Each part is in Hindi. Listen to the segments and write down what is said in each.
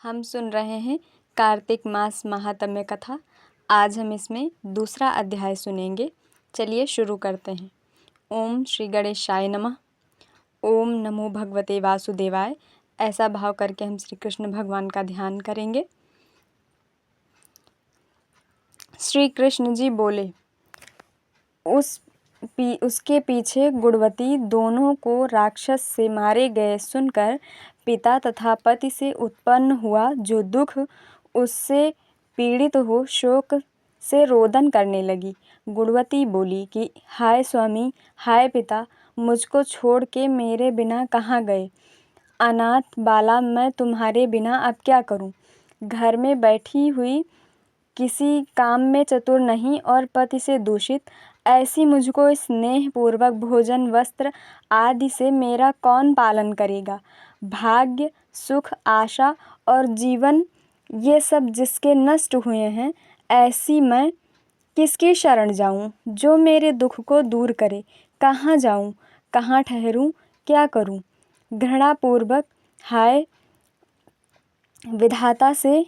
हम सुन रहे हैं कार्तिक मास महात्म्य कथा। आज हम इसमें दूसरा अध्याय सुनेंगे। चलिए शुरू करते हैं। ओम श्री गणेशाय नमः। ओम नमो भगवते वासुदेवाय। ऐसा भाव करके हम श्री कृष्ण भगवान का ध्यान करेंगे। श्री कृष्ण जी बोले, उसके पीछे गुणवती दोनों को राक्षस से मारे गए सुनकर पिता तथा पति से उत्पन्न हुआ जो दुख उससे पीड़ित हो शोक से रोदन करने लगी। गुणवती बोली कि हाय स्वामी, हाय पिता, मुझको छोड़ के मेरे बिना कहाँ गए? अनाथ बाला, मैं तुम्हारे बिना अब क्या करूं? घर में बैठी हुई, किसी काम में चतुर नहीं और पति से दूषित, ऐसी मुझको स्नेह पूर्वक भोजन वस्त्र आदि से मेरा कौन पालन करेगा? भाग्य सुख आशा और जीवन ये सब जिसके नष्ट हुए हैं, ऐसी मैं किसकी शरण जाऊं जो मेरे दुख को दूर करे? कहाँ जाऊं, कहाँ ठहरूं, क्या करूं? घृणापूर्वक हाय विधाता से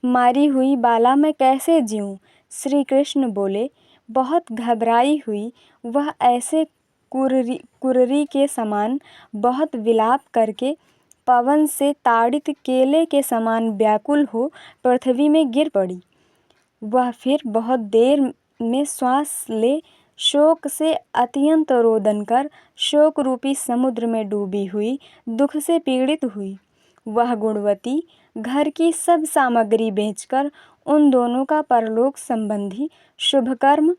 मारी हुई बाला, मैं कैसे जीऊं? श्री कृष्ण बोले, बहुत घबराई हुई वह ऐसे कुररी के समान बहुत विलाप करके पवन से ताड़ित केले के समान व्याकुल हो पृथ्वी में गिर पड़ी। वह फिर बहुत देर में श्वास ले शोक से अत्यंत रोदन कर शोक रूपी समुद्र में डूबी हुई दुख से पीड़ित हुई। वह गुणवती घर की सब सामग्री बेचकर उन दोनों का परलोक संबंधी शुभ कर्म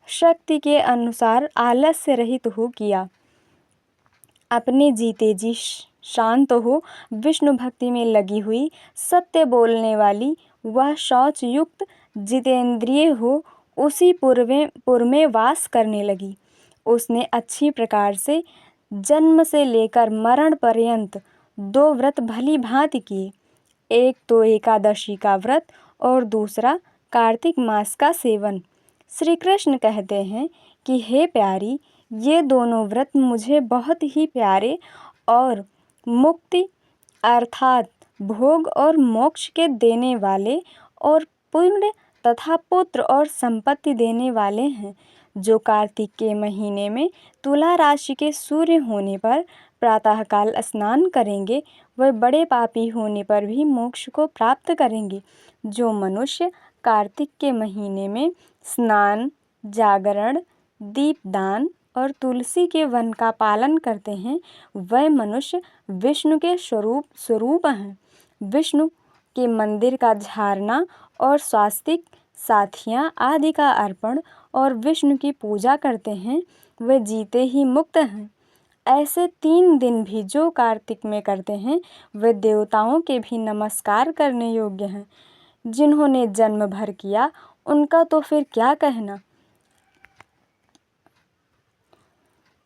शक्ति के अनुसार आलस्य रहित हो किया। अपने जीते जी शांत हो विष्णु भक्ति में लगी हुई सत्य बोलने वाली वह शौच युक्त जितेंद्रिय हो उसी पुर में वास करने लगी। उसने अच्छी प्रकार से जन्म से लेकर मरण पर्यंत 2 व्रत भली भांति किए। एक तो एकादशी का व्रत और दूसरा कार्तिक मास का सेवन। श्री कृष्ण कहते हैं कि हे प्यारी, ये दोनों व्रत मुझे बहुत ही प्यारे और मुक्ति अर्थात भोग और मोक्ष के देने वाले और पुण्य तथा पुत्र और संपत्ति देने वाले हैं। जो कार्तिक के महीने में तुला राशि के सूर्य होने पर प्रातःकाल स्नान करेंगे, वह बड़े पापी होने पर भी मोक्ष को प्राप्त करेंगे। जो मनुष्य कार्तिक के महीने में स्नान, जागरण, दीपदान और तुलसी के वन का पालन करते हैं, वह मनुष्य विष्णु के स्वरूप हैं। विष्णु के मंदिर का झारना और स्वास्तिक साथियाँ आदि का अर्पण और विष्णु की पूजा करते हैं, वे जीते ही मुक्त हैं। ऐसे 3 दिन भी जो कार्तिक में करते हैं, वे देवताओं के भी नमस्कार करने योग्य हैं। जिन्होंने जन्म भर किया उनका तो फिर क्या कहना।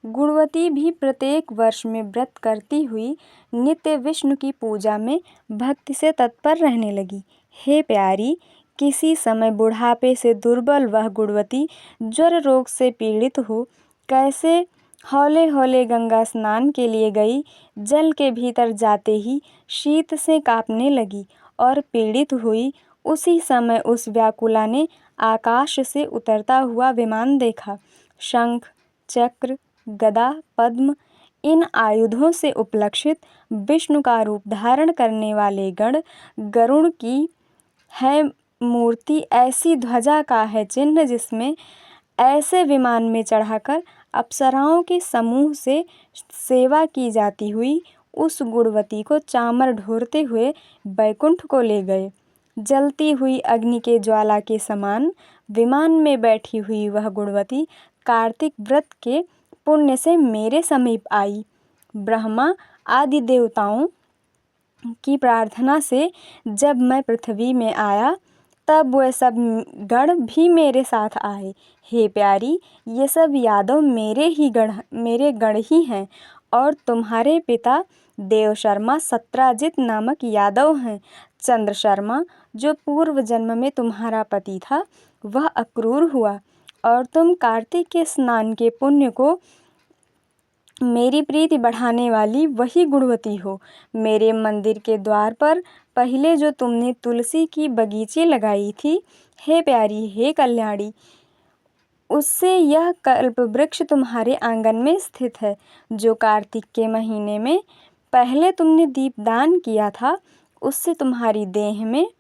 गुणवती भी प्रत्येक वर्ष में व्रत करती हुई नित्य विष्णु की पूजा में भक्ति से तत्पर रहने लगी। हे प्यारी, किसी समय बुढ़ापे से दुर्बल वह गुणवती ज्वर रोग से पीड़ित हो कैसे हौले हौले गंगा स्नान के लिए गई। जल के भीतर जाते ही शीत से कांपने लगी और पीड़ित हुई। उसी समय उस व्याकुला ने आकाश से उतरता हुआ विमान देखा। शंख, चक्र, गदा, पद्म इन आयुधों से उपलक्षित विष्णु का रूप धारण करने वाले गण गरुड़ की है मूर्ति, ऐसी ध्वजा का है चिन्ह जिसमें ऐसे विमान में चढ़ाकर अप्सराओं के समूह से सेवा की जाती हुई उस गुणवती को चामर ढोरते हुए बैकुंठ को ले गए। जलती हुई अग्नि के ज्वाला के समान विमान में बैठी हुई वह गुणवती कार्तिक व्रत के पुण्य से मेरे समीप आई। ब्रह्मा आदि देवताओं की प्रार्थना से जब मैं पृथ्वी में आया, तब वह सब गण भी मेरे साथ आए। हे प्यारी, ये सब यादव मेरे गण ही हैं और तुम्हारे पिता देव शर्मा सत्राजित नामक यादव हैं। चंद्र शर्मा जो पूर्व जन्म में तुम्हारा पति था, वह अक्रूर हुआ और तुम कार्तिक के स्नान के पुण्य को मेरी प्रीति बढ़ाने वाली वही गुणवती हो। मेरे मंदिर के द्वार पर पहले जो तुमने तुलसी की बगीचे लगाई थी, हे प्यारी, हे कल्याणी, उससे यह कल्पवृक्ष तुम्हारे आंगन में स्थित है। जो कार्तिक के महीने में पहले तुमने दीपदान किया था, उससे तुम्हारी देह में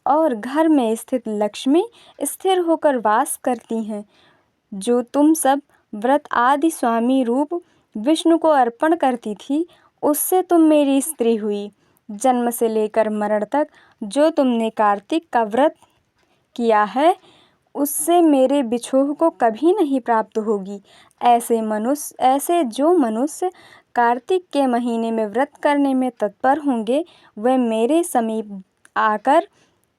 और घर में स्थित लक्ष्मी स्थिर होकर वास करती हैं। जो तुम सब व्रत आदि स्वामी रूप विष्णु को अर्पण करती थी, उससे तुम मेरी स्त्री हुई। जन्म से लेकर मरण तक जो तुमने कार्तिक का व्रत किया है, उससे मेरे बिछोह को कभी नहीं प्राप्त होगी। ऐसे जो मनुष्य कार्तिक के महीने में व्रत करने में तत्पर होंगे, वे मेरे समीप आकर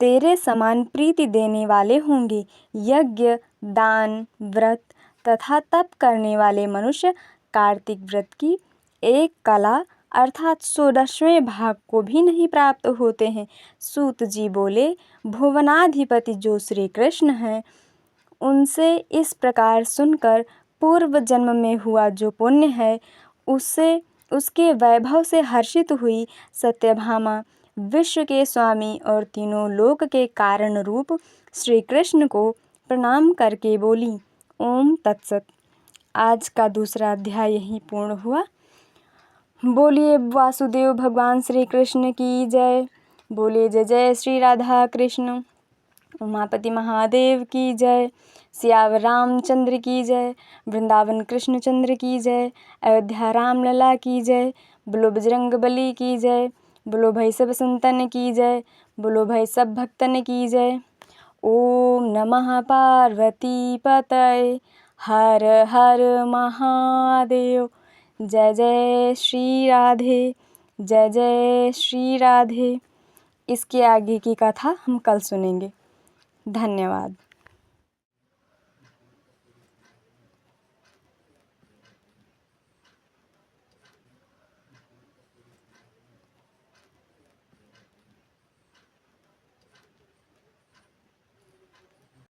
तेरे समान प्रीति देने वाले होंगे। यज्ञ, दान, व्रत तथा तप करने वाले मनुष्य कार्तिक व्रत की एक कला अर्थात 16वें भाग को भी नहीं प्राप्त होते हैं। सूत जी बोले, भुवनाधिपति जो श्री कृष्ण हैं, उनसे इस प्रकार सुनकर पूर्व जन्म में हुआ जो पुण्य है, उसके वैभव से हर्षित हुई सत्यभामा विश्व के स्वामी और तीनों लोक के कारण रूप श्री कृष्ण को प्रणाम करके बोली, ओम तत्सत। आज का दूसरा अध्याय यहीं पूर्ण हुआ। बोलिए वासुदेव भगवान श्री कृष्ण की जय। बोलिए जय जय श्री राधा कृष्ण। उमापति महादेव की जय। सियावर रामचंद्र की जय। वृंदावन कृष्णचंद्र की जय। अयोध्या रामलला की जय। बोलो बजरंग बली की जय। बोलो भाई सब संतन की जय। बोलो भाई सब भक्तन की जय। ओम नमः पार्वती पतये हर हर महादेव। जय जय श्री राधे। जय जय श्री राधे। इसके आगे की कथा हम कल सुनेंगे। धन्यवाद।